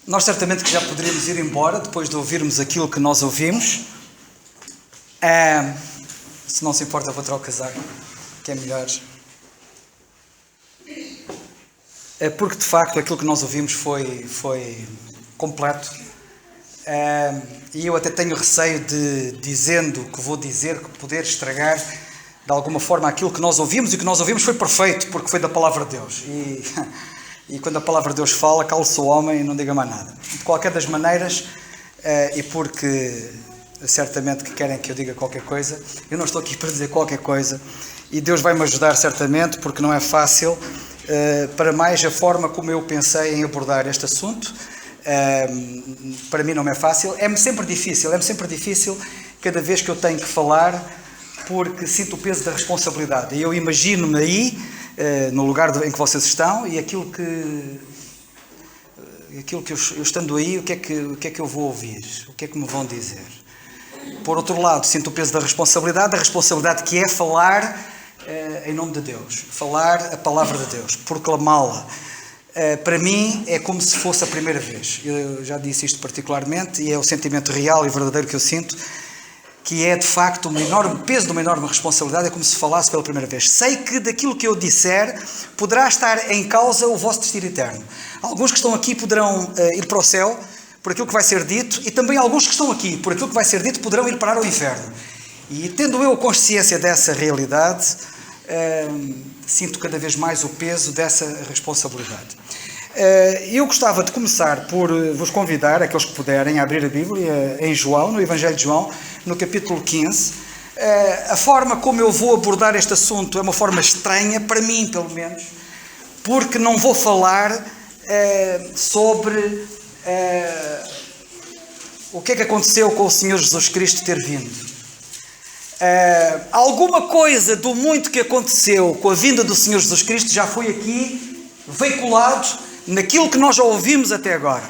Nós certamente que já poderíamos ir embora depois de ouvirmos aquilo que nós ouvimos. Se não se importa, vou tirar o casaco, que é melhor. Porque de facto aquilo que nós ouvimos foi completo. E eu até tenho receio de, dizendo o que vou dizer, que poder estragar de alguma forma aquilo que nós ouvimos. E o que nós ouvimos foi perfeito, porque foi da palavra de Deus. E quando a palavra de Deus fala, cala-se o homem e não diga mais nada. De qualquer das maneiras, e porque certamente que querem que eu diga qualquer coisa, eu não estou aqui para dizer qualquer coisa, e Deus vai me ajudar certamente, porque não é fácil, para mais a forma como eu pensei em abordar este assunto. Para mim não é fácil, é-me sempre difícil cada vez que eu tenho que falar, porque sinto o peso da responsabilidade. E eu imagino-me aí, no lugar em que vocês estão, e aquilo que eu estando aí, o que é que eu vou ouvir? O que é que me vão dizer? Por outro lado, sinto o peso da responsabilidade que é falar em nome de Deus, falar a palavra de Deus, proclamá-la. Para mim é como se fosse a primeira vez. Eu já disse isto particularmente, e é o sentimento real e verdadeiro que eu sinto, que é de facto um peso de uma enorme responsabilidade. É como se falasse pela primeira vez. Sei que daquilo que eu disser poderá estar em causa o vosso destino eterno. Alguns que estão aqui poderão ir para o céu por aquilo que vai ser dito, e também alguns que estão aqui por aquilo que vai ser dito poderão ir parar ao inferno. E tendo eu consciência dessa realidade, sinto cada vez mais o peso dessa responsabilidade. Eu gostava de começar por vos convidar, aqueles que puderem, a abrir a Bíblia em João, no Evangelho de João, no capítulo 15. A forma como eu vou abordar este assunto é uma forma estranha, para mim pelo menos, porque não vou falar sobre o que é que aconteceu com o Senhor Jesus Cristo ter vindo. Alguma coisa do muito que aconteceu com a vinda do Senhor Jesus Cristo já foi aqui veiculado naquilo que nós já ouvimos até agora.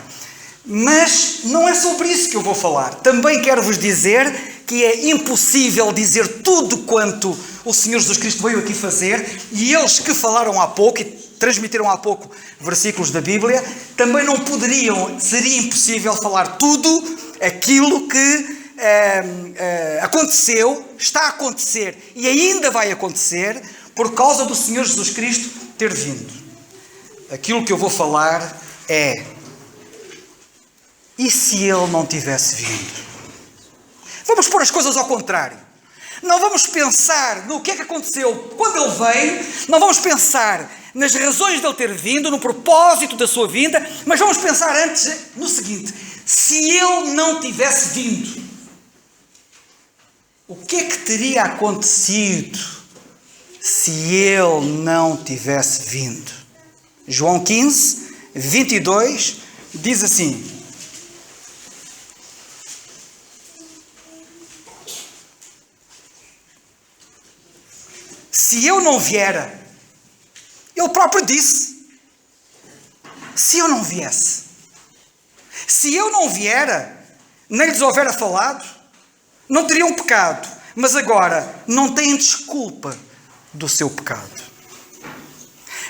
Mas não é sobre isso que eu vou falar. Também quero vos dizer que é impossível dizer tudo quanto o Senhor Jesus Cristo veio aqui fazer, e eles que falaram há pouco e transmitiram há pouco versículos da Bíblia, também não poderiam, seria impossível falar tudo aquilo que aconteceu, está a acontecer e ainda vai acontecer por causa do Senhor Jesus Cristo ter vindo. Aquilo que eu vou falar é: e se Ele não tivesse vindo? Vamos pôr as coisas ao contrário. Não vamos pensar no que é que aconteceu quando Ele veio, não vamos pensar nas razões de Ele ter vindo, no propósito da sua vinda, mas vamos pensar antes no seguinte: se Ele não tivesse vindo, o que é que teria acontecido se Ele não tivesse vindo? João 15, 22, diz assim: se eu não viera, Ele próprio disse, se eu não viesse, se eu não viera, nem lhes houvera falado, não teriam pecado, mas agora não têm desculpa do seu pecado.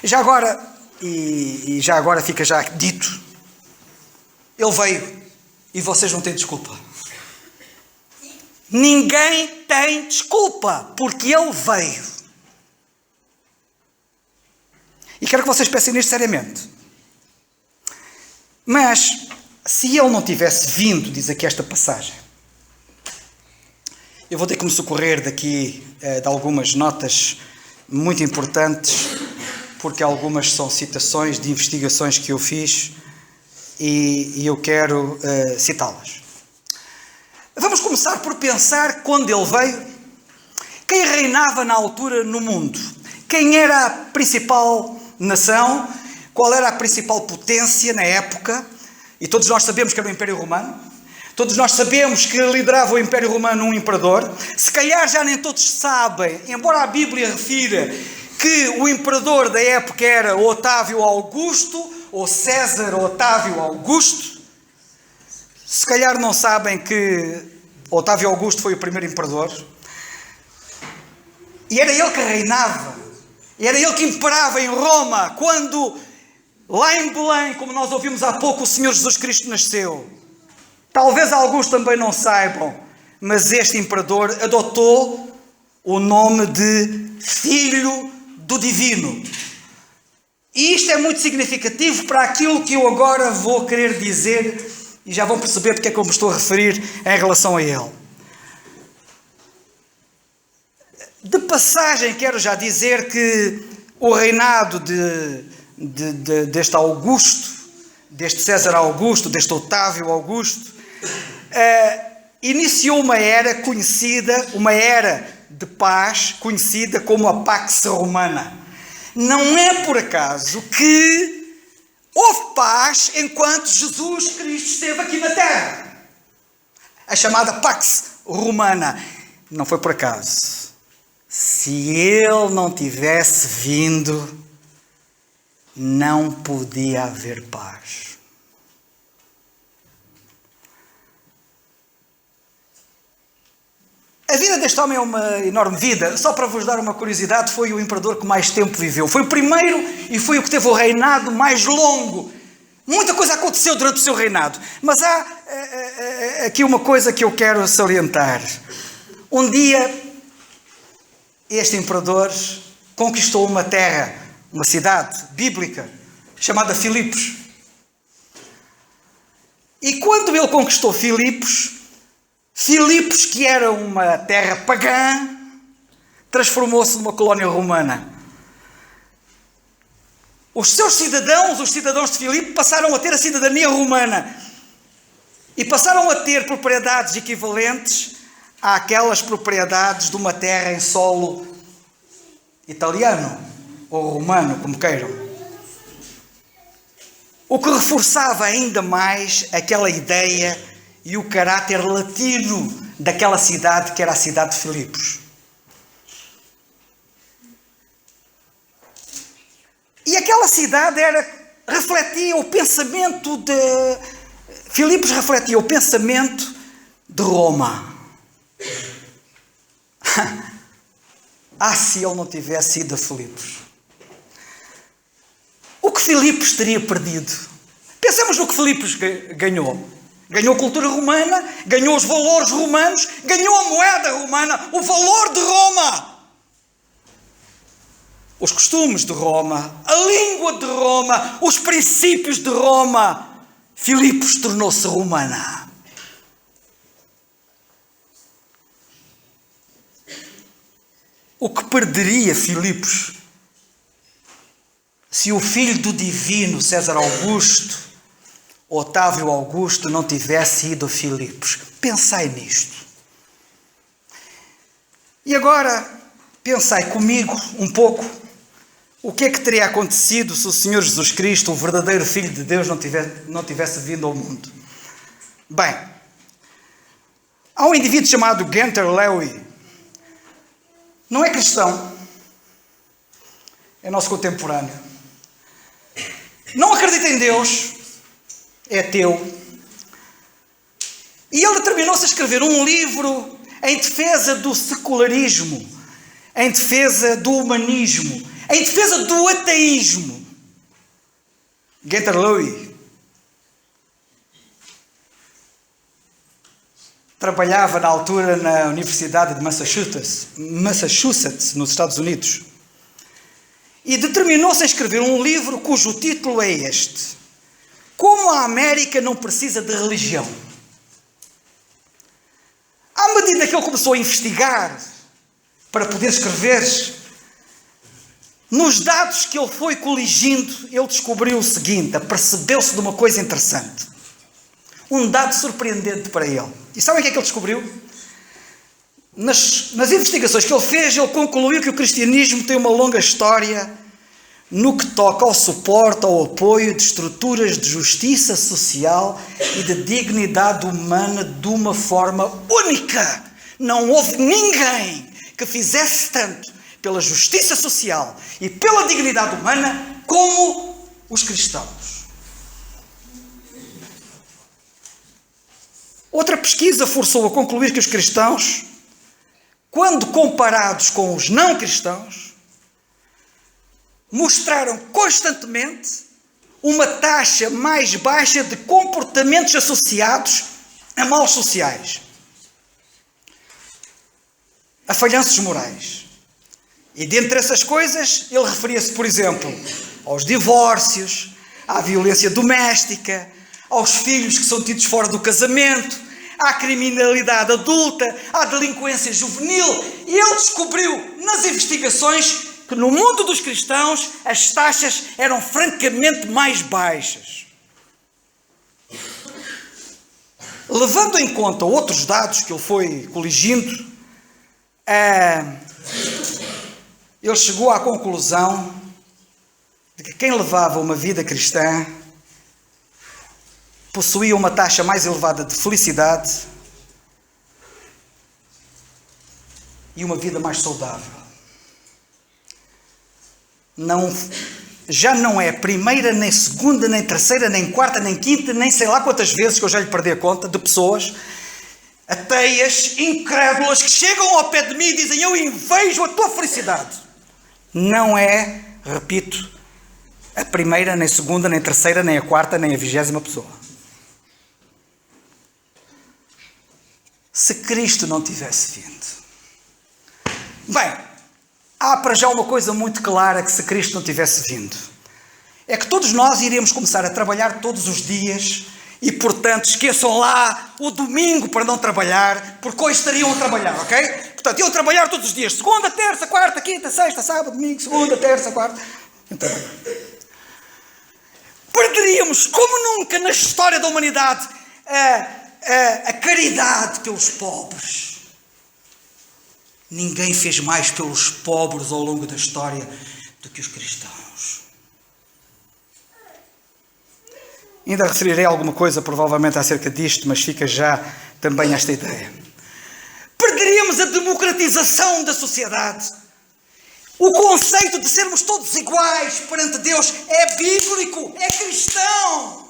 Já agora, e já agora fica já dito, Ele veio e vocês não têm desculpa. Ninguém tem desculpa, porque Ele veio. E quero que vocês pensem nisto seriamente. Mas, se Ele não tivesse vindo, diz aqui esta passagem, eu vou ter que me socorrer daqui de algumas notas muito importantes, porque algumas são citações de investigações que eu fiz e eu quero citá-las. Vamos começar por pensar quando Ele veio, quem reinava na altura no mundo, quem era a principal nação, qual era a principal potência na época, e todos nós sabemos que era o Império Romano. Todos nós sabemos que liderava o Império Romano um imperador. Se calhar já nem todos sabem, embora a Bíblia refira que o imperador da época era Otávio Augusto, ou César Otávio Augusto. Se calhar não sabem que Otávio Augusto foi o primeiro imperador. E era ele que reinava. E era ele que imperava em Roma quando Lá em Belém, como nós ouvimos há pouco, o Senhor Jesus Cristo nasceu. Talvez alguns também não saibam, mas este imperador adotou o nome de Filho do Divino. E isto é muito significativo para aquilo que eu agora vou querer dizer, e já vão perceber porque é que eu me estou a referir em relação a ele. De passagem, quero já dizer que o reinado deste Augusto, deste César Augusto, deste Otávio Augusto, iniciou uma era conhecida, uma era de paz, conhecida como a Pax Romana. Não é por acaso que houve paz enquanto Jesus Cristo esteve aqui na Terra. A chamada Pax Romana. Não foi por acaso. Se ele não tivesse vindo, não podia haver paz. A vida deste homem é uma enorme vida. Só para vos dar uma curiosidade, foi o imperador que mais tempo viveu. Foi o primeiro e foi o que teve o reinado mais longo. Muita coisa aconteceu durante o seu reinado. Mas há aqui uma coisa que eu quero salientar. Um dia, este imperador conquistou uma terra, uma cidade bíblica, chamada Filipos. E quando ele conquistou Filipos, que era uma terra pagã, transformou-se numa colónia romana. Os seus cidadãos, os cidadãos de Filipe, passaram a ter a cidadania romana e passaram a ter propriedades equivalentes àquelas propriedades de uma terra em solo italiano ou romano, como queiram. O que reforçava ainda mais aquela ideia e o caráter latino daquela cidade, que era a cidade de Filipos. E aquela cidade refletia o pensamento de... Filipos refletia o pensamento de Roma. Se ele não tivesse ido a Filipos. O que Filipos teria perdido? Pensemos no que Filipos ganhou. Ganhou a cultura romana, ganhou os valores romanos, ganhou a moeda romana, o valor de Roma. Os costumes de Roma, a língua de Roma, os princípios de Roma. Filipos tornou-se romana. O que perderia Filipos se o filho do divino César Augusto, Otávio Augusto, não tivesse ido a Filipos? Pensai nisto. E agora, pensai comigo um pouco o que é que teria acontecido se o Senhor Jesus Cristo, o verdadeiro Filho de Deus, não tivesse vindo ao mundo. Bem, há um indivíduo chamado Gunther Lewy. Não é cristão, é nosso contemporâneo. Não acredita em Deus, é ateu. E ele determinou-se a escrever um livro em defesa do secularismo, em defesa do humanismo, em defesa do ateísmo. Gunther Lewy trabalhava na altura na Universidade de Massachusetts, nos Estados Unidos, e determinou-se a escrever um livro cujo título é este: Como a América não precisa de religião. À medida que ele começou a investigar para poder escrever, nos dados que ele foi coligindo, ele descobriu o seguinte, apercebeu-se de uma coisa interessante. Um dado surpreendente para ele. E sabem o que é que ele descobriu? Nas investigações que ele fez, ele concluiu que o cristianismo tem uma longa história no que toca ao suporte, ao apoio de estruturas de justiça social e de dignidade humana de uma forma única. Não houve ninguém que fizesse tanto pela justiça social e pela dignidade humana como os cristãos. Outra pesquisa forçou a concluir que os cristãos, quando comparados com os não cristãos, mostraram constantemente uma taxa mais baixa de comportamentos associados a maus sociais, a falhanços morais. E dentre essas coisas, ele referia-se, por exemplo, aos divórcios, à violência doméstica, aos filhos que são tidos fora do casamento, à criminalidade adulta, à delinquência juvenil. E ele descobriu nas investigações que no mundo dos cristãos as taxas eram francamente mais baixas. Levando em conta outros dados que ele foi coligindo, ele chegou à conclusão de que quem levava uma vida cristã possuía uma taxa mais elevada de felicidade e uma vida mais saudável. Já não é primeira, nem segunda, nem terceira, nem quarta, nem quinta, nem sei lá quantas vezes que eu já lhe perdi a conta de pessoas ateias, incrédulas, que chegam ao pé de mim e dizem: eu invejo a tua felicidade. Não é, repito, a primeira, nem a segunda, nem a terceira, nem a quarta, nem a 20ª pessoa. Se Cristo não tivesse vindo. Bem, há para já uma coisa muito clara que se Cristo não tivesse vindo. É que todos nós iríamos começar a trabalhar todos os dias e, portanto, esqueçam lá o domingo para não trabalhar, porque hoje estariam a trabalhar, ok? Portanto, iam trabalhar todos os dias. Segunda, terça, quarta, quinta, sexta, sábado, domingo, segunda, terça, quarta. Perderíamos, como nunca na história da humanidade, a caridade pelos pobres. Ninguém fez mais pelos pobres ao longo da história do que os cristãos. Ainda referirei alguma coisa, provavelmente, acerca disto, mas fica já também esta ideia. Perderíamos a democratização da sociedade. O conceito de sermos todos iguais perante Deus é bíblico, é cristão.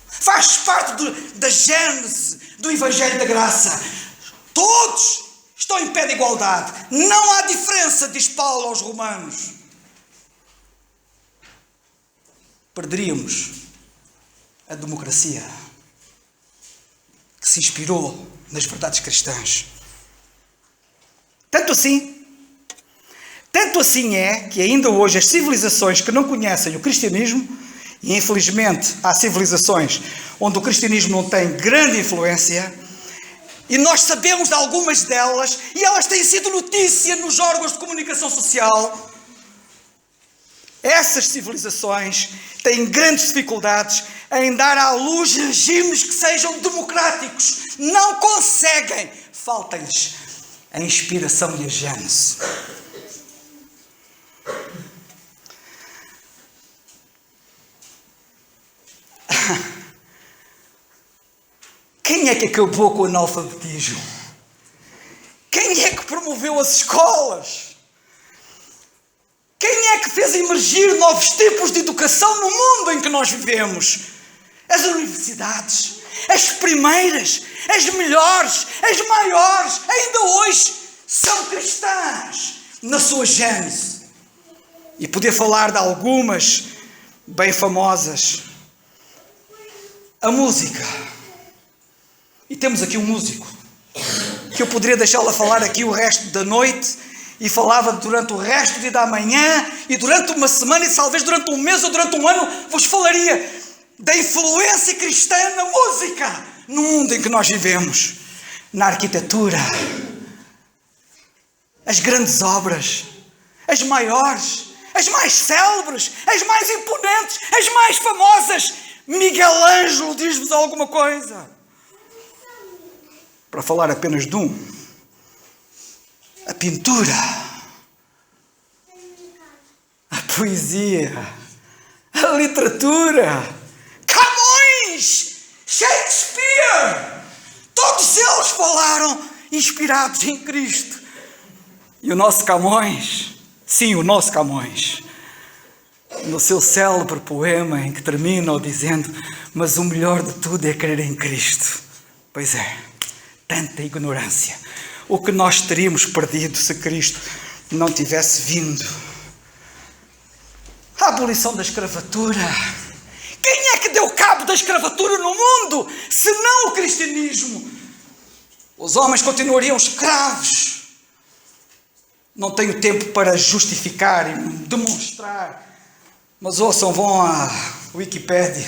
Faz parte da gênese do Evangelho da Graça. Todos estão em pé de igualdade. Não há diferença, diz Paulo aos Romanos. Perderíamos a democracia que se inspirou nas verdades cristãs. Tanto assim é que ainda hoje as civilizações que não conhecem o cristianismo, e infelizmente há civilizações onde o cristianismo não tem grande influência, e nós sabemos de algumas delas, e elas têm sido notícia nos órgãos de comunicação social. Essas civilizações têm grandes dificuldades em dar à luz regimes que sejam democráticos. Não conseguem. Falta-lhes a inspiração e a gênese. Quem é que acabou com o analfabetismo? Quem é que promoveu as escolas? Quem é que fez emergir novos tipos de educação no mundo em que nós vivemos? As universidades, as primeiras, as melhores, as maiores, ainda hoje são cristãs na sua gênese. E poder falar de algumas bem famosas. A música. E temos aqui um músico que eu poderia deixá-lo a falar aqui o resto da noite e falava durante o resto do dia da manhã e durante uma semana e talvez durante um mês ou durante um ano vos falaria da influência cristã na música, no mundo em que nós vivemos, na arquitetura, as grandes obras, as maiores, as mais célebres, as mais imponentes, as mais famosas. Miguel Ângelo diz-vos alguma coisa? Para falar apenas de um, a pintura, a poesia, a literatura, Camões, Shakespeare, todos eles falaram inspirados em Cristo. E o nosso Camões, sim, o nosso Camões, no seu célebre poema em que termina dizendo: mas o melhor de tudo é crer em Cristo. Pois é, tanta ignorância. O que nós teríamos perdido se Cristo não tivesse vindo. A abolição da escravatura, Quem é que deu cabo da escravatura no mundo, se não o cristianismo? Os homens continuariam escravos. Não tenho tempo para justificar e demonstrar, mas ouçam, vão à Wikipédia,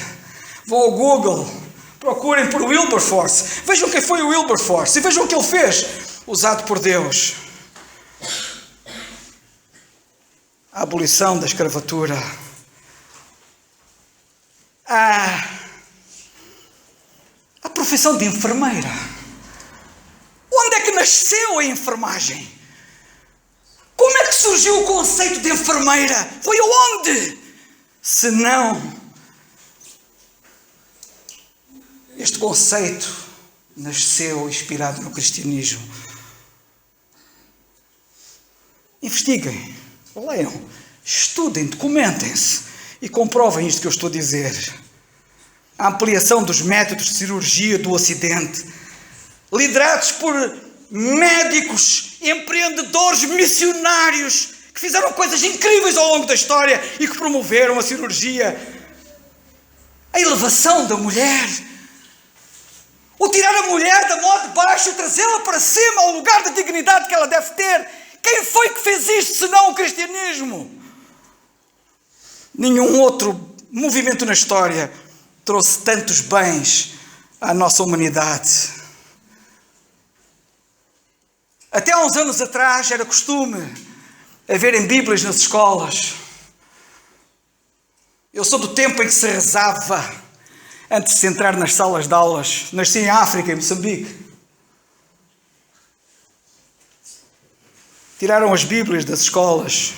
vão ao Google, procurem por Wilberforce, vejam quem foi o Wilberforce e vejam o que ele fez, usado por Deus. A abolição da escravatura. A profissão de enfermeira. Onde é que nasceu a enfermagem? Como é que surgiu o conceito de enfermeira? Foi aonde? Se não, este conceito nasceu inspirado no cristianismo. Investiguem, leiam, estudem, documentem-se e comprovem isto que eu estou a dizer. A ampliação dos métodos de cirurgia do Ocidente, liderados por médicos, empreendedores, missionários, que fizeram coisas incríveis ao longo da história e que promoveram a cirurgia. A elevação da mulher, o tirar a mulher da mão de baixo e trazê-la para cima, ao lugar de dignidade que ela deve ter. Quem foi que fez isto, senão o cristianismo? Nenhum outro movimento na história trouxe tantos bens à nossa humanidade. Até há uns anos atrás era costume haverem Bíblias nas escolas. Eu sou do tempo em que se rezava antes de se entrar nas salas de aulas. Nasci em África, em Moçambique. Tiraram as Bíblias das escolas.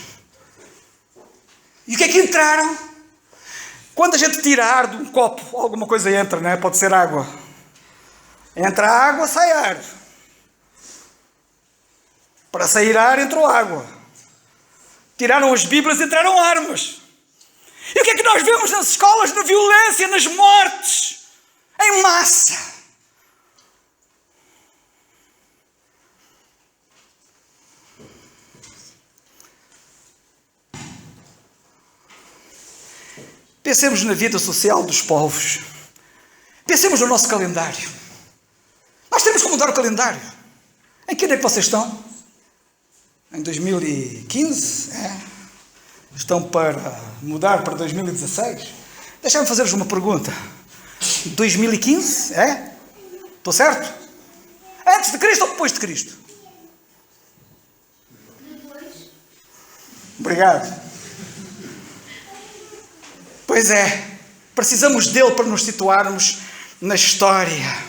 E o que é que entraram? Quando a gente tira ar de um copo, alguma coisa entra, não é? Pode ser água. Entra água, sai ar. Para sair ar, entrou água. Tiraram as Bíblias, entraram armas. E o que é que nós vemos nas escolas? Na violência, nas mortes, em massa. Pensemos na vida social dos povos. Pensemos no nosso calendário. Nós temos que mudar o calendário. Em que ano é que vocês estão? Em 2015? Estão para mudar para 2016? Deixa-me fazer-vos uma pergunta. 2015? Estou certo? Antes de Cristo ou depois de Cristo? Depois. Obrigado. Pois é, precisamos dele para nos situarmos na história.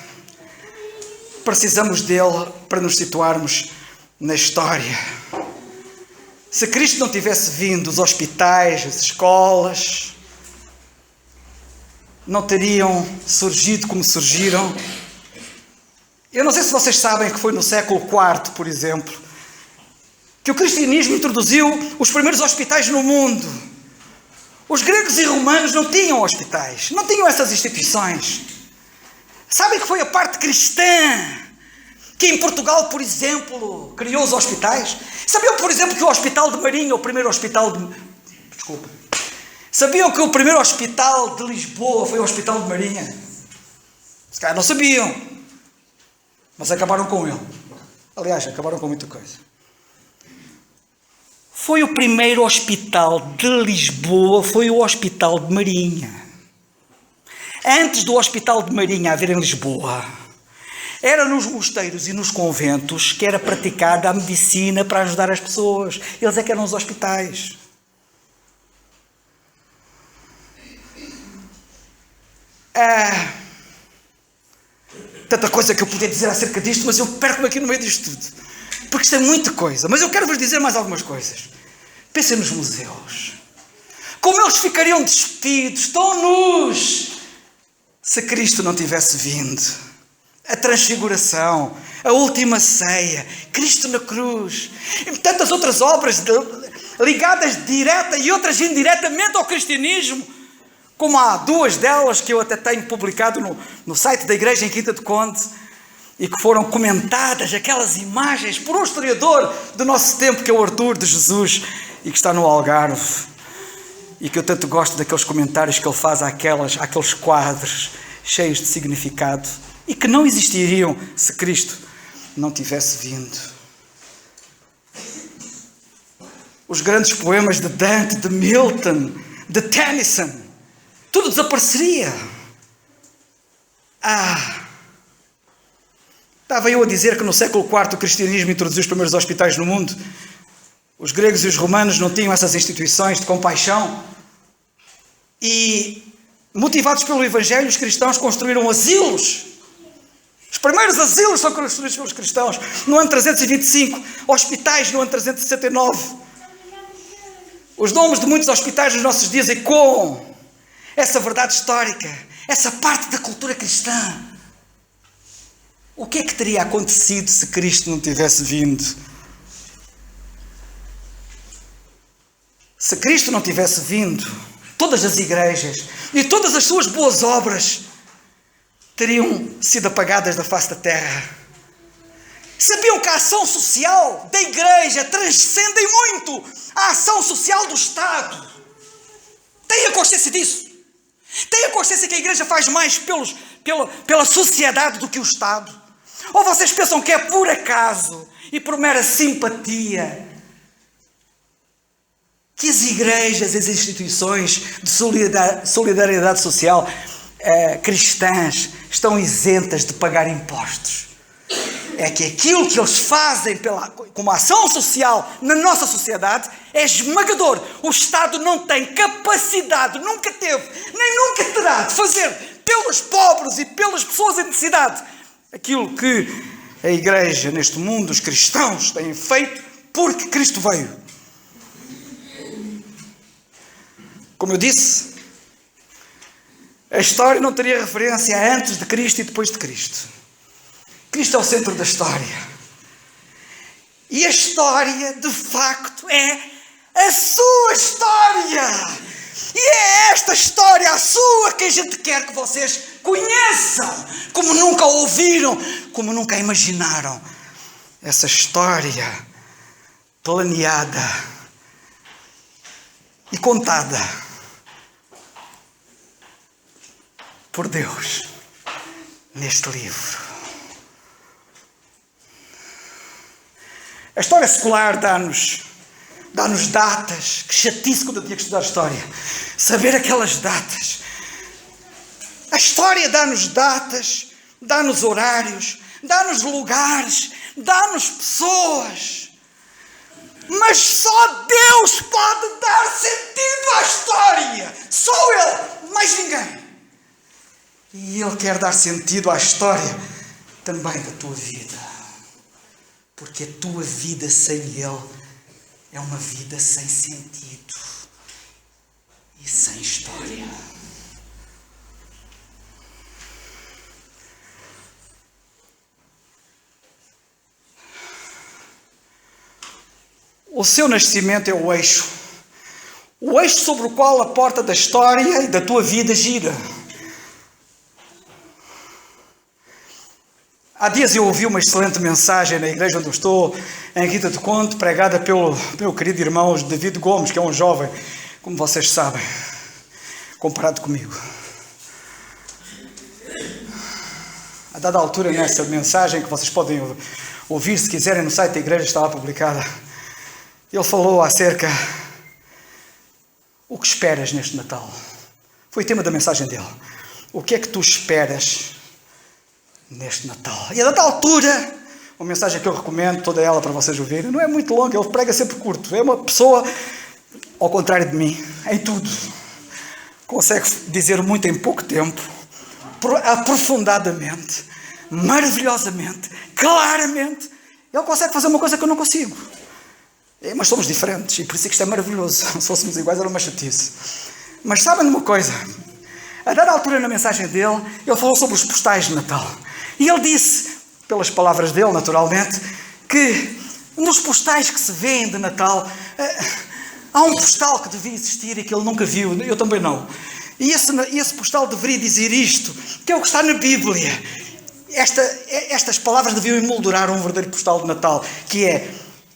Precisamos dele para nos situarmos na história. Se Cristo não tivesse vindo, os hospitais, as escolas não teriam surgido como surgiram. Eu não sei se vocês sabem que foi no século IV, por exemplo, que o cristianismo introduziu os primeiros hospitais no mundo. Os gregos e romanos não tinham hospitais, não tinham essas instituições. Sabem que foi a parte cristã que em Portugal, por exemplo, criou os hospitais? Sabiam, por exemplo, que o Hospital de Marinha, o primeiro hospital de... Desculpa. Sabiam que o primeiro hospital de Lisboa foi o Hospital de Marinha? Se calhar não sabiam, mas acabaram com ele. Aliás, acabaram com muita coisa. Foi o primeiro hospital de Lisboa, foi o Hospital de Marinha. Antes do Hospital de Marinha haver em Lisboa, era nos mosteiros e nos conventos que era praticada a medicina para ajudar as pessoas. Eles é que eram os hospitais. Tanta coisa que eu podia dizer acerca disto, mas eu perco-me aqui no meio disto tudo. Porque isto é muita coisa. Mas eu quero vos dizer mais algumas coisas. Pensem nos museus. Como eles ficariam despidos, tão nus, se Cristo não tivesse vindo. A transfiguração, a última ceia, Cristo na cruz, e tantas outras obras ligadas direta e outras indiretamente ao cristianismo, como há duas delas que eu até tenho publicado no site da Igreja em Quinta de Conde, e que foram comentadas, aquelas imagens, por um historiador do nosso tempo, que é o Artur de Jesus, e que está no Algarve. e que eu tanto gosto daqueles comentários que ele faz àqueles quadros cheios de significado e que não existiriam se Cristo não tivesse vindo. Os grandes poemas de Dante, de Milton, de Tennyson, tudo desapareceria. Estava eu a dizer que no século IV o cristianismo introduziu os primeiros hospitais no mundo. Os gregos e os romanos não tinham essas instituições de compaixão. E, motivados pelo Evangelho, os cristãos construíram asilos. Os primeiros asilos são construídos pelos cristãos. No ano 325, hospitais no ano 369. Os nomes de muitos hospitais nos nossos dias ecoam essa verdade histórica, essa parte da cultura cristã. O que é que teria acontecido se Cristo não tivesse vindo? Se Cristo não tivesse vindo, todas as igrejas e todas as suas boas obras teriam sido apagadas da face da terra. Sabiam que a ação social da igreja transcende muito a ação social do Estado? Tenha consciência disso. Tenha consciência que a igreja faz mais pela sociedade do que o Estado. Ou vocês pensam que é por acaso e por mera simpatia que as igrejas, as instituições de solidariedade social cristãs estão isentas de pagar impostos? É que aquilo que eles fazem como ação social na nossa sociedade é esmagador. O Estado não tem capacidade, nunca teve, nem nunca terá, de fazer pelos pobres e pelas pessoas em necessidade aquilo que a igreja neste mundo, os cristãos, têm feito porque Cristo veio. Como eu disse, a história não teria referência a antes de Cristo e depois de Cristo. Cristo é o centro da história. E a história, de facto, é a sua história. E é esta história, a sua, que a gente quer que vocês conheçam, como nunca ouviram, como nunca imaginaram. Essa história planeada e contada por Deus neste livro. A história secular dá-nos datas. Que chatice quando eu tinha que estudar história. Saber aquelas datas. A história dá-nos datas, dá-nos horários, dá-nos lugares, dá-nos pessoas. Mas só Deus pode dar sentido à história. Só Ele, mais ninguém. E Ele quer dar sentido à história também da tua vida. Porque a tua vida sem Ele é uma vida sem sentido e sem história. O seu nascimento é o eixo sobre o qual a porta da história e da tua vida gira. Há dias eu ouvi uma excelente mensagem na igreja onde eu estou, em Rita do Conde, pregada pelo meu querido irmão David Gomes, que é um jovem, como vocês sabem, comparado comigo. A dada altura, nessa mensagem, que vocês podem ouvir se quiserem no site da igreja, está lá publicada, ele falou acerca o que esperas neste Natal. Foi o tema da mensagem dele. O que é que tu esperas neste Natal? E a dada altura, uma mensagem que eu recomendo, toda ela para vocês ouvirem, não é muito longa, ele prega sempre curto. É uma pessoa, ao contrário de mim, em tudo. Consegue dizer muito em pouco tempo, aprofundadamente, maravilhosamente, claramente. Ele consegue fazer uma coisa que eu não consigo. Mas somos diferentes e por isso é que isto é maravilhoso. Se fôssemos iguais era uma chatice. Mas sabem de uma coisa? A dada altura na mensagem dele, ele falou sobre os postais de Natal. E ele disse, pelas palavras dele naturalmente, que nos postais que se vêem de Natal, há um postal que devia existir e que ele nunca viu, eu também não. E esse postal deveria dizer isto, que é o que está na Bíblia. Estas palavras deviam emoldurar um verdadeiro postal de Natal, que é: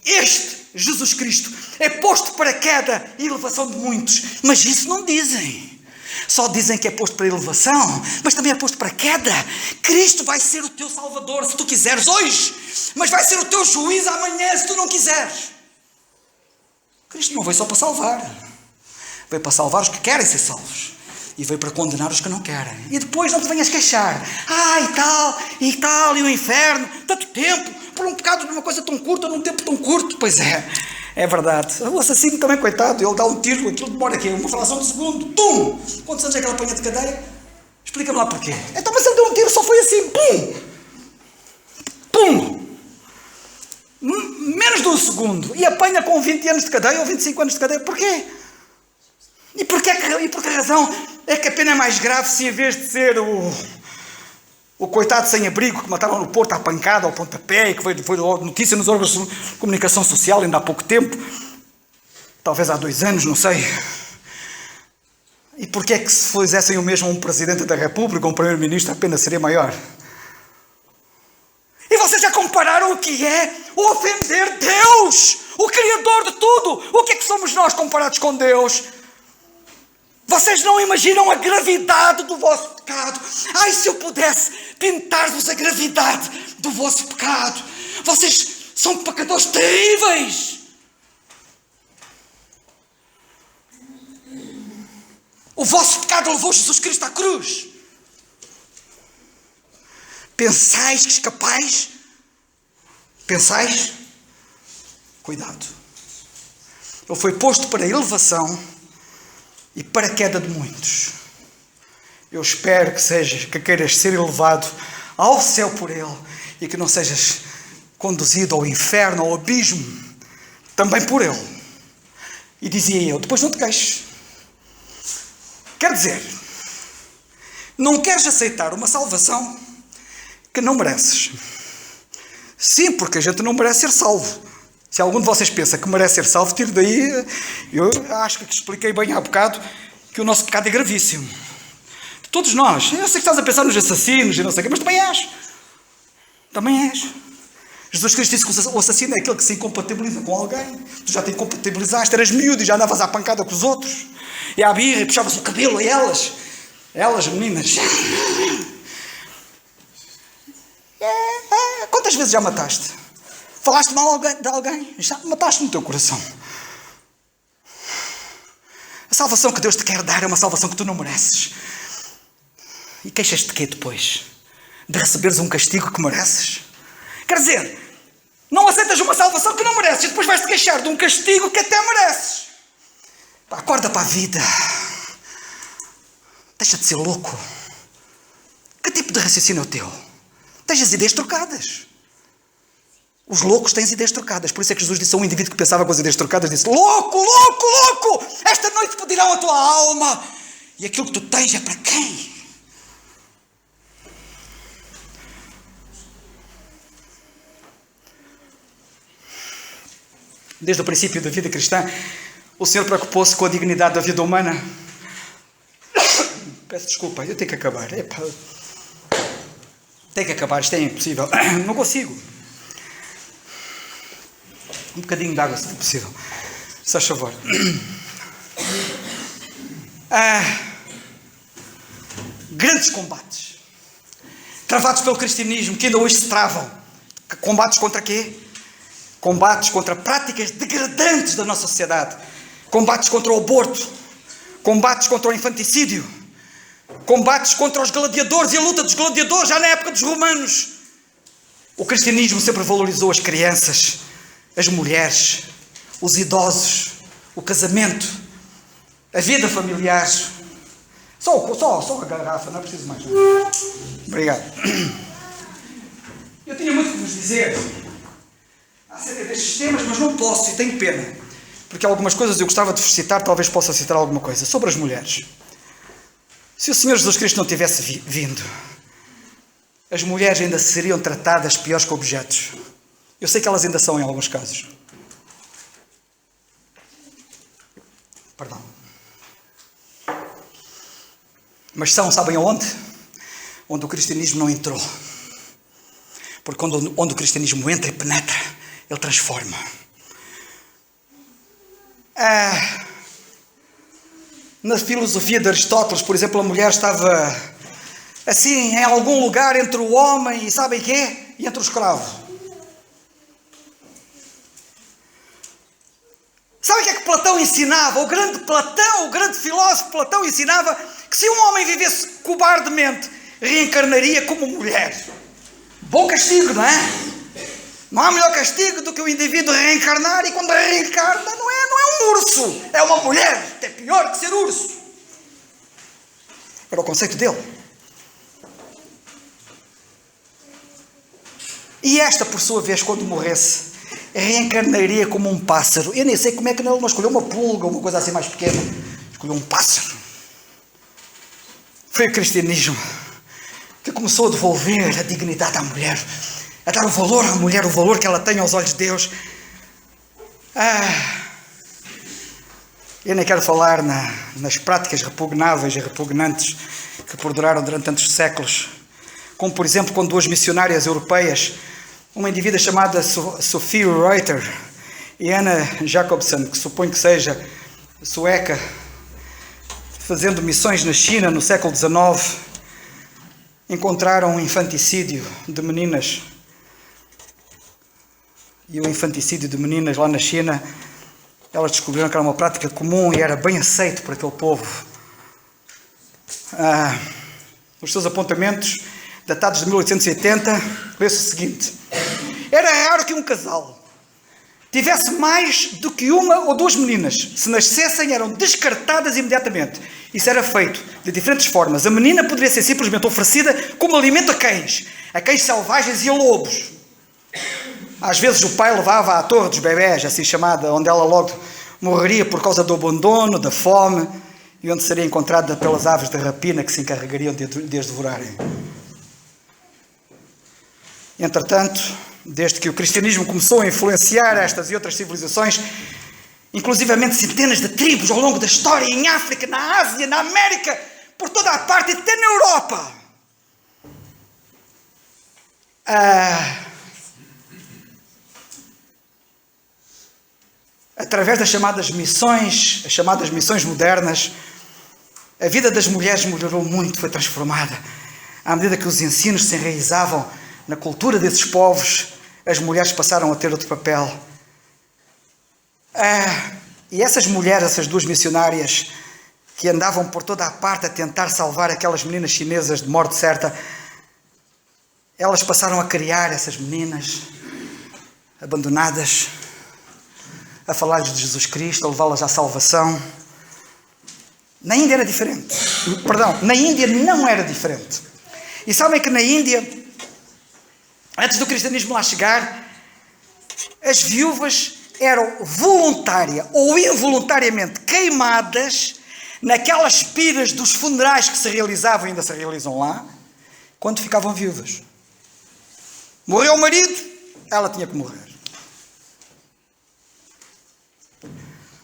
este Jesus Cristo, é posto para queda e elevação de muitos. Mas isso não dizem. Só dizem que é posto para elevação, mas também é posto para queda. Cristo vai ser o teu Salvador se tu quiseres hoje, mas vai ser o teu juiz amanhã se tu não quiseres. Cristo não veio só para salvar. Veio para salvar os que querem ser salvos. E veio para condenar os que não querem. E depois não te venhas queixar. E tal, e o inferno. Tanto tempo, por um pecado de uma coisa tão curta, num tempo tão curto. Pois é verdade. O assassino também, coitado, ele dá um tiro, aquilo demora aqui, uma fração de segundo. Tum! Quantos anos é que ele apanha de cadeia? Explica-me lá porquê. Então, mas ele deu um tiro, só foi assim, pum! Pum! Menos de um segundo. E apanha com 20 anos de cadeia ou 25 anos de cadeia. Porquê? E por que razão é que a pena é mais grave se, em vez de ser o coitado sem abrigo que mataram no Porto à pancada, ao pontapé, e que foi notícia nos órgãos de comunicação social ainda há pouco tempo, talvez há 2 anos, não sei. E porquê é que se fizessem o mesmo a um Presidente da República, um Primeiro-Ministro, a pena seria maior? E vocês já compararam o que é ofender Deus, o Criador de tudo? O que é que somos nós comparados com Deus? Vocês não imaginam a gravidade do vosso pecado. Ai, se eu pudesse pintar-vos a gravidade do vosso pecado. Vocês são pecadores terríveis. O vosso pecado levou Jesus Cristo à cruz. Pensais que escapais? Pensais? Cuidado. Ele foi posto para a elevação e para a queda de muitos. Eu espero que queiras ser elevado ao céu por Ele e que não sejas conduzido ao inferno, ao abismo, também por Ele. E dizia eu, depois não te queixes. Quer dizer, não queres aceitar uma salvação que não mereces. Sim, porque a gente não merece ser salvo. Se algum de vocês pensa que merece ser salvo, tire daí. Eu acho que expliquei bem há bocado que o nosso pecado é gravíssimo. Todos nós. Eu sei que estás a pensar nos assassinos e não sei o quê, mas também és. Também és. Jesus Cristo disse que o assassino é aquele que se incompatibiliza com alguém. Tu já te incompatibilizaste, eras miúdo e já andavas à pancada com os outros. E à birra e puxavas o cabelo a elas. Elas, meninas. Quantas vezes já mataste? Falaste mal de alguém? Já mataste no teu coração. A salvação que Deus te quer dar é uma salvação que tu não mereces. E queixas-te de quê depois? De receberes um castigo que mereces? Quer dizer, não aceitas uma salvação que não mereces e depois vais-te queixar de um castigo que até mereces. Acorda para a vida. Deixa de ser louco. Que tipo de raciocínio é o teu? Tens as ideias trocadas. Os loucos têm as ideias trocadas. Por isso é que Jesus disse a um indivíduo que pensava com as ideias trocadas, disse: louco, louco, louco! Esta noite pedirão a tua alma. E aquilo que tu tens é para quem? Desde o princípio da vida cristã, o Senhor preocupou-se com a dignidade da vida humana. Peço desculpa, eu tenho que acabar. Tenho que acabar, isto é impossível. Não consigo. Um bocadinho de água, se for possível. Se faz favor. Grandes combates. Travados pelo cristianismo, que ainda hoje se travam. Combates contra quê? Combates contra práticas degradantes da nossa sociedade. Combates contra o aborto. Combates contra o infanticídio. Combates contra os gladiadores e a luta dos gladiadores, já na época dos romanos. O cristianismo sempre valorizou as crianças, as mulheres, os idosos, o casamento, a vida familiar. Só a garrafa, não é preciso mais. Não. Obrigado. Eu tinha muito que vos dizer acerca destes temas, mas não posso e tenho pena, porque algumas coisas eu gostava de vos citar, talvez possa citar alguma coisa. Sobre as mulheres. Se o Senhor Jesus Cristo não tivesse vindo, as mulheres ainda seriam tratadas piores que objetos. Eu sei que elas ainda são em alguns casos. Perdão. Mas são, sabem aonde? Onde o cristianismo não entrou. Porque onde o cristianismo entra e penetra, ele transforma. Na filosofia de Aristóteles, por exemplo, a mulher estava assim, em algum lugar entre o homem e sabem quê? E entre o escravo. Sabe o que é que Platão ensinava? O grande Platão, o grande filósofo Platão ensinava que se um homem vivesse cobardemente, reencarnaria como mulher. Bom castigo, não é? Não há melhor castigo do que o indivíduo reencarnar, e quando reencarna não é um urso, é uma mulher, que é pior que ser urso. Era o conceito dele. E esta, por sua vez, quando morresse, reencarnaria como um pássaro. Eu nem sei como é que ele não escolheu uma pulga, uma coisa assim mais pequena. Escolheu um pássaro. Foi o cristianismo que começou a devolver a dignidade à mulher, a dar o valor à mulher, o valor que ela tem aos olhos de Deus. Eu nem quero falar nas práticas repugnáveis e repugnantes que perduraram durante tantos séculos, como por exemplo quando duas missionárias europeias, uma indivídua chamada Sophie Reuter e Anna Jacobsen, que suponho que seja sueca, fazendo missões na China no século XIX, encontraram um infanticídio de meninas. E o infanticídio de meninas lá na China, elas descobriram que era uma prática comum e era bem aceito por aquele povo. Os seus apontamentos, datados de 1880, lê-se o seguinte: era raro que um casal tivesse mais do que uma ou duas meninas. Se nascessem, eram descartadas imediatamente. Isso era feito de diferentes formas. A menina poderia ser simplesmente oferecida como alimento a cães selvagens e a lobos. Às vezes o pai levava à torre dos bebés, assim chamada, onde ela logo morreria por causa do abandono, da fome, e onde seria encontrada pelas aves de rapina que se encarregariam de as devorarem. Entretanto, desde que o cristianismo começou a influenciar estas e outras civilizações, inclusivamente centenas de tribos ao longo da história, em África, na Ásia, na América, por toda a parte e até na Europa, através das chamadas missões modernas, a vida das mulheres melhorou muito, foi transformada. À medida que os ensinos se enraizavam na cultura desses povos, as mulheres passaram a ter outro papel. E essas mulheres, essas duas missionárias, que andavam por toda a parte a tentar salvar aquelas meninas chinesas de morte certa, elas passaram a criar essas meninas abandonadas, a falar-lhes de Jesus Cristo, a levá-las à salvação. Na Índia era diferente. Perdão, na Índia não era diferente. E sabem que na Índia, antes do cristianismo lá chegar, as viúvas eram voluntária ou involuntariamente queimadas naquelas piras dos funerais que se realizavam e ainda se realizam lá, quando ficavam viúvas. Morreu o marido, ela tinha que morrer.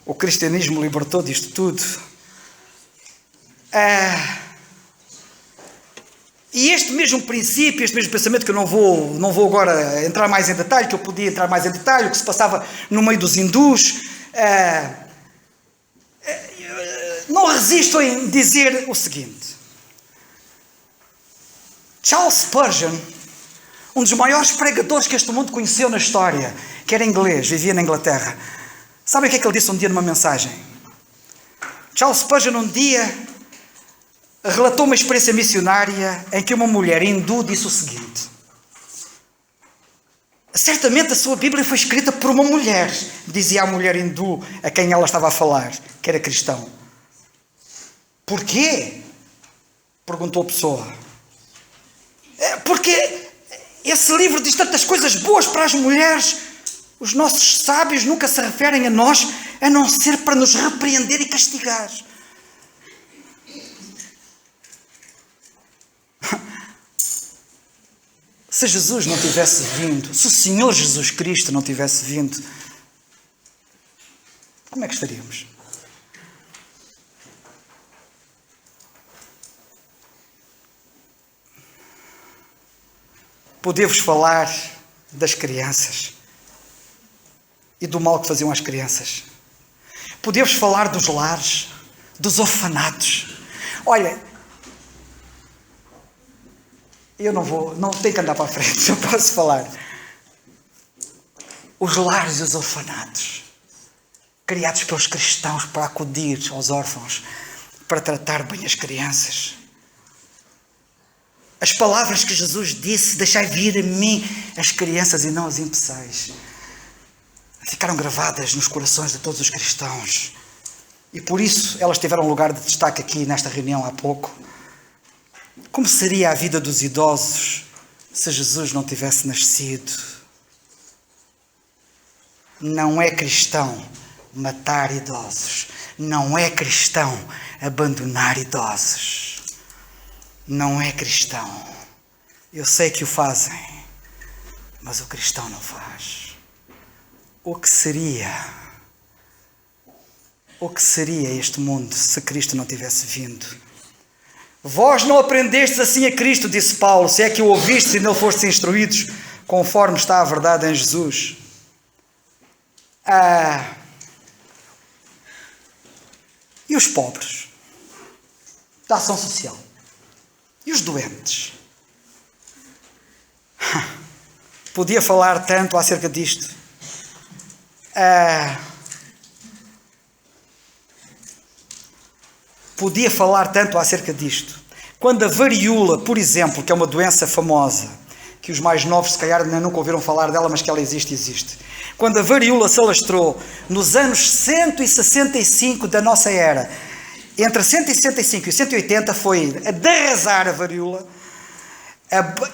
O cristianismo libertou disto tudo. E este mesmo princípio, este mesmo pensamento, que eu não vou agora entrar mais em detalhe, que eu podia entrar mais em detalhe, o que se passava no meio dos hindus, não resisto em dizer o seguinte: Charles Spurgeon, um dos maiores pregadores que este mundo conheceu na história, que era inglês, vivia na Inglaterra, sabe o que é que ele disse um dia numa mensagem? Charles Spurgeon um dia relatou uma experiência missionária em que uma mulher hindu disse o seguinte: certamente a sua Bíblia foi escrita por uma mulher, dizia a mulher hindu a quem ela estava a falar, que era cristão. Porquê? Perguntou a pessoa. Porque esse livro diz tantas coisas boas para as mulheres. Os nossos sábios nunca se referem a nós a não ser para nos repreender e castigar. Se Jesus não tivesse vindo, se o Senhor Jesus Cristo não tivesse vindo, como é que estaríamos? Poder-vos falar das crianças e do mal que faziam as crianças. Podia-vos falar dos lares, dos orfanatos. Olha, eu não tenho que andar para a frente, eu posso falar. Os lares e os orfanatos, criados pelos cristãos para acudir aos órfãos, para tratar bem as crianças. As palavras que Jesus disse, deixai vir a mim as crianças e não as impeçais, ficaram gravadas nos corações de todos os cristãos. E por isso elas tiveram lugar de destaque aqui nesta reunião há pouco. Como seria a vida dos idosos se Jesus não tivesse nascido? Não é cristão matar idosos. Não é cristão abandonar idosos. Não é cristão. Eu sei que o fazem, mas o cristão não faz. O que seria este mundo se Cristo não tivesse vindo? Vós não aprendestes assim a Cristo, disse Paulo, se é que o ouvistes e nele fostes instruídos, conforme está a verdade em Jesus. E os pobres? Da ação social? E os doentes? Podia falar tanto acerca disto. Podia falar tanto acerca disto. Quando a varíola, por exemplo, que é uma doença famosa, que os mais novos se calhar nunca ouviram falar dela, mas que ela existe. Quando a varíola se alastrou nos anos 165 da nossa era, entre 165 e 180 foi de arrasar a varíola,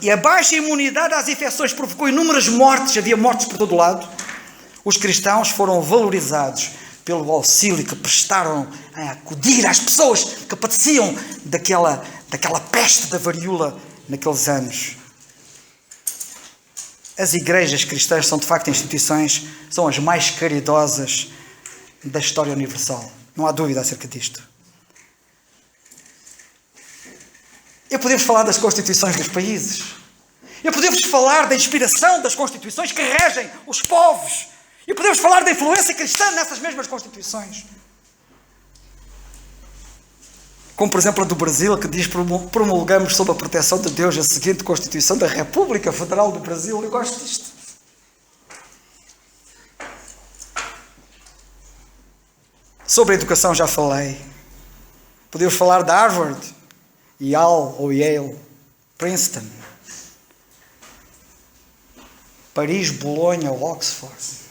e a baixa imunidade às infecções provocou inúmeras mortes, havia mortes por todo lado. Os cristãos foram valorizados pelo auxílio que prestaram a acudir às pessoas que padeciam daquela peste da varíola naqueles anos. As igrejas cristãs são de facto instituições, são as mais caridosas da história universal. Não há dúvida acerca disto. Eu podemos falar das constituições dos países. Eu podemos falar da inspiração das constituições que regem os povos. E podemos falar da influência cristã nessas mesmas constituições. Como, por exemplo, a do Brasil, que diz: promulgamos sob a proteção de Deus a seguinte Constituição da República Federal do Brasil. Eu gosto disto. Sobre a educação já falei. Podemos falar de Harvard, Yale, Princeton, Paris, Bolonha ou Oxford.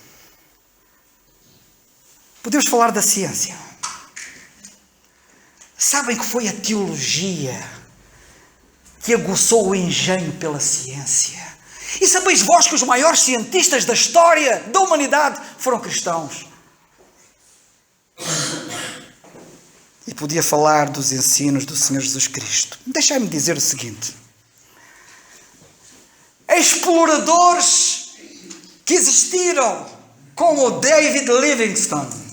Podemos falar da ciência. Sabem que foi a teologia que aguçou o engenho pela ciência? E sabeis vós que os maiores cientistas da história da humanidade foram cristãos? E podia falar dos ensinos do Senhor Jesus Cristo. Deixai-me dizer o seguinte. Exploradores que existiram, como o David Livingstone,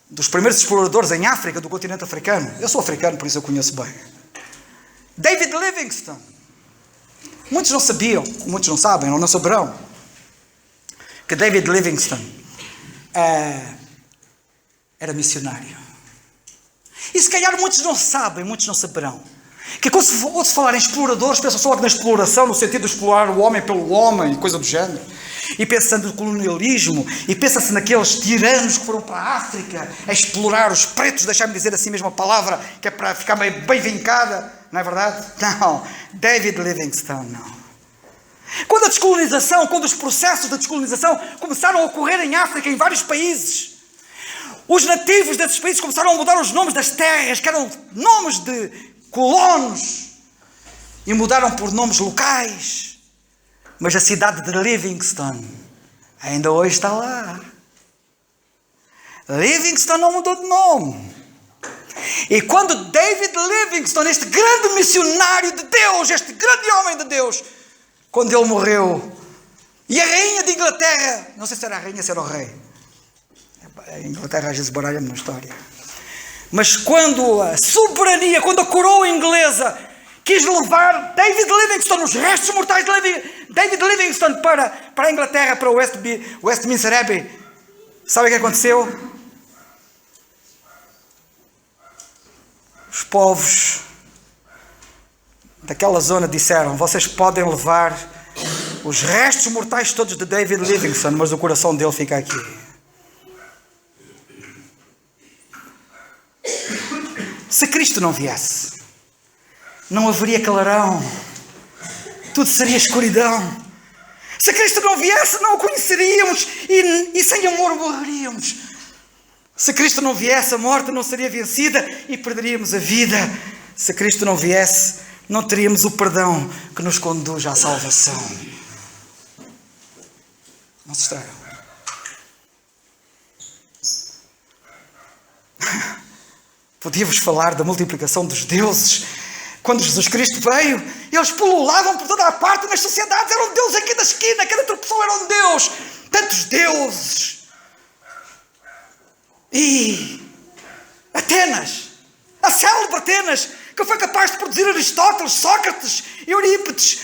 dos primeiros exploradores em África, do continente africano. Eu sou africano, por isso eu conheço bem. David Livingstone. Muitos não sabiam, muitos não sabem, ou não saberão, que David Livingstone era missionário. E se calhar muitos não sabem, muitos não saberão, que quando se falar em exploradores, pensa só na exploração, no sentido de explorar o homem pelo homem, e coisa do género. E pensa-se no colonialismo, e pensa-se naqueles tiranos que foram para a África a explorar os pretos, deixar-me dizer assim mesmo a palavra, que é para ficar bem vincada, não é verdade? Não, David Livingstone não. Quando os processos de descolonização começaram a ocorrer em África, em vários países, os nativos desses países começaram a mudar os nomes das terras, que eram nomes de colonos, e mudaram por nomes locais. Mas a cidade de Livingstone ainda hoje está lá. Livingstone não mudou de nome. E quando David Livingstone, este grande missionário de Deus, este grande homem de Deus, quando ele morreu, e a rainha de Inglaterra, não sei se era a rainha, se era o rei, a Inglaterra às vezes baralha-me na história, mas quando a soberania, quando a coroa inglesa quis levar David Livingstone, os restos mortais de David Livingstone para a Inglaterra, para o Westminster Abbey, Sabe o que aconteceu? Os povos daquela zona disseram: vocês podem levar os restos mortais todos de David Livingstone, mas o coração dele fica aqui. Se Cristo não viesse, não haveria clarão, tudo seria escuridão. Se Cristo não viesse, não o conheceríamos e sem amor morreríamos. Se Cristo não viesse, a morte não seria vencida e perderíamos a vida. Se Cristo não viesse, não teríamos o perdão que nos conduz à salvação. Não se estragam. Podia-vos falar da multiplicação dos deuses. Quando Jesus Cristo veio, eles pululavam por toda a parte nas sociedades. Era um Deus aqui da esquina, cada outra pessoa era um Deus. Tantos deuses. E Atenas, a célebre Atenas, que foi capaz de produzir Aristóteles, Sócrates, Eurípides,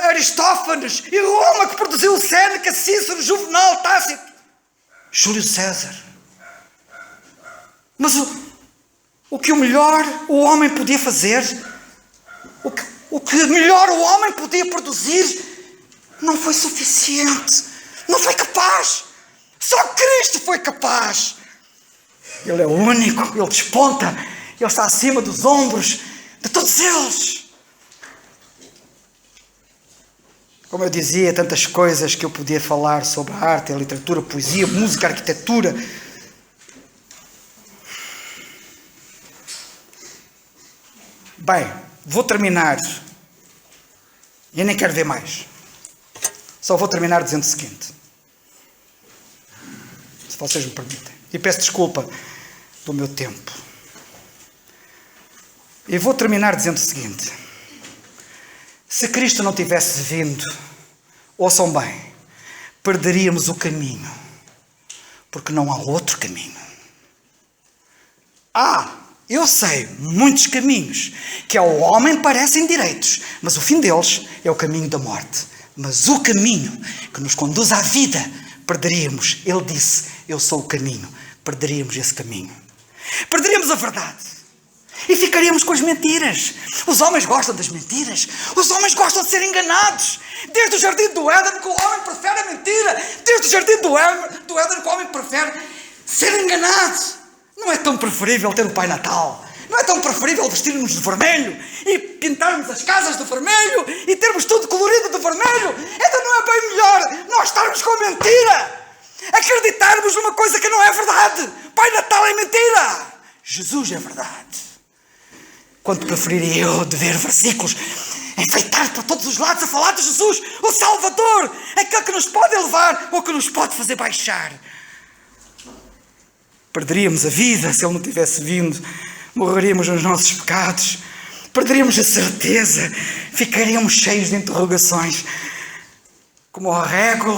Aristófanes, e Roma, que produziu Séneca, Cícero, Juvenal, Tácito, Júlio César. Mas o que o melhor o homem podia fazer, o que melhor o homem podia produzir, não foi suficiente, não foi capaz. Só Cristo foi capaz. Ele é o único, Ele desponta, Ele está acima dos ombros de todos eles. Como eu dizia, tantas coisas que eu podia falar sobre a arte, a literatura, a poesia, a música, a arquitetura. Bem, vou terminar. E eu nem quero ver mais. Só vou terminar dizendo o seguinte. Se vocês me permitem. E peço desculpa do meu tempo. E vou terminar dizendo o seguinte. Se Cristo não tivesse vindo, ouçam bem, perderíamos o caminho. Porque não há outro caminho. Eu sei, muitos caminhos que ao homem parecem direitos, mas o fim deles é o caminho da morte. Mas o caminho que nos conduz à vida, perderíamos. Ele disse, eu sou o caminho. Perderíamos esse caminho. Perderíamos a verdade. E ficaríamos com as mentiras. Os homens gostam das mentiras. Os homens gostam de ser enganados. Desde o jardim do Éden que o homem prefere a mentira. Desde o jardim do Éden que o homem prefere ser enganado. Não é tão preferível ter o Pai Natal? Não é tão preferível vestirmos de vermelho e pintarmos as casas de vermelho e termos tudo colorido de vermelho? Então não é bem melhor nós estarmos com a mentira? Acreditarmos numa coisa que não é verdade? Pai Natal é mentira. Jesus é verdade. Quanto preferiria eu de ver versículos enfeitados para todos os lados a falar de Jesus, o Salvador, aquele que nos pode elevar ou que nos pode fazer baixar. Perderíamos a vida se Ele não tivesse vindo. Morreríamos nos nossos pecados. Perderíamos a certeza. Ficaríamos cheios de interrogações. Como o régulo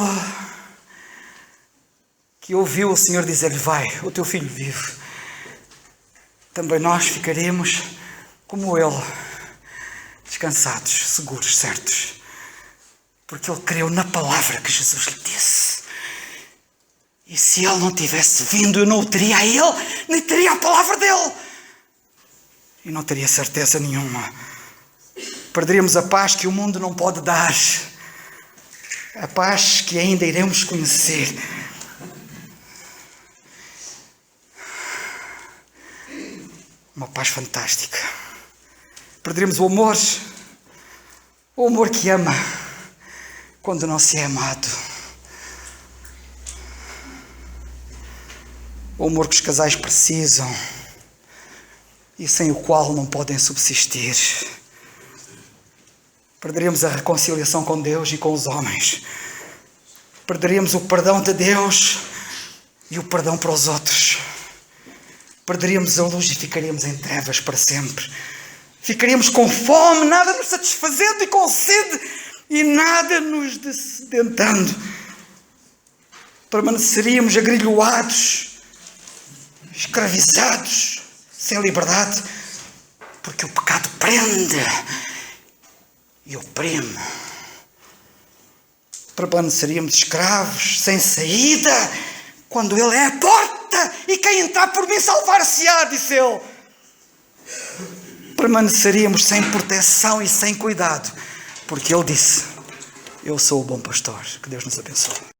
que ouviu o Senhor dizer-lhe, vai, o teu filho vive. Também nós ficaremos como Ele, descansados, seguros, certos. Porque Ele creu na palavra que Jesus lhe disse. E se Ele não tivesse vindo, eu não o teria a Ele, nem teria a palavra dEle. E não teria certeza nenhuma. Perderíamos a paz que o mundo não pode dar. A paz que ainda iremos conhecer. Uma paz fantástica. Perderíamos o amor que ama, quando não se é amado. O amor que os casais precisam e sem o qual não podem subsistir. Perderíamos a reconciliação com Deus e com os homens. Perderíamos o perdão de Deus e o perdão para os outros. Perderíamos a luz e ficaríamos em trevas para sempre. Ficaríamos com fome, nada nos satisfazendo, e com sede e nada nos dessedentando. Permaneceríamos agrilhoados, escravizados, sem liberdade, porque o pecado prende e oprime. Permaneceríamos escravos, sem saída, quando Ele é a porta e quem entrar por mim salvar-se-á, disse Ele, permaneceríamos sem proteção e sem cuidado, porque Ele disse: eu sou o bom pastor. Que Deus nos abençoe.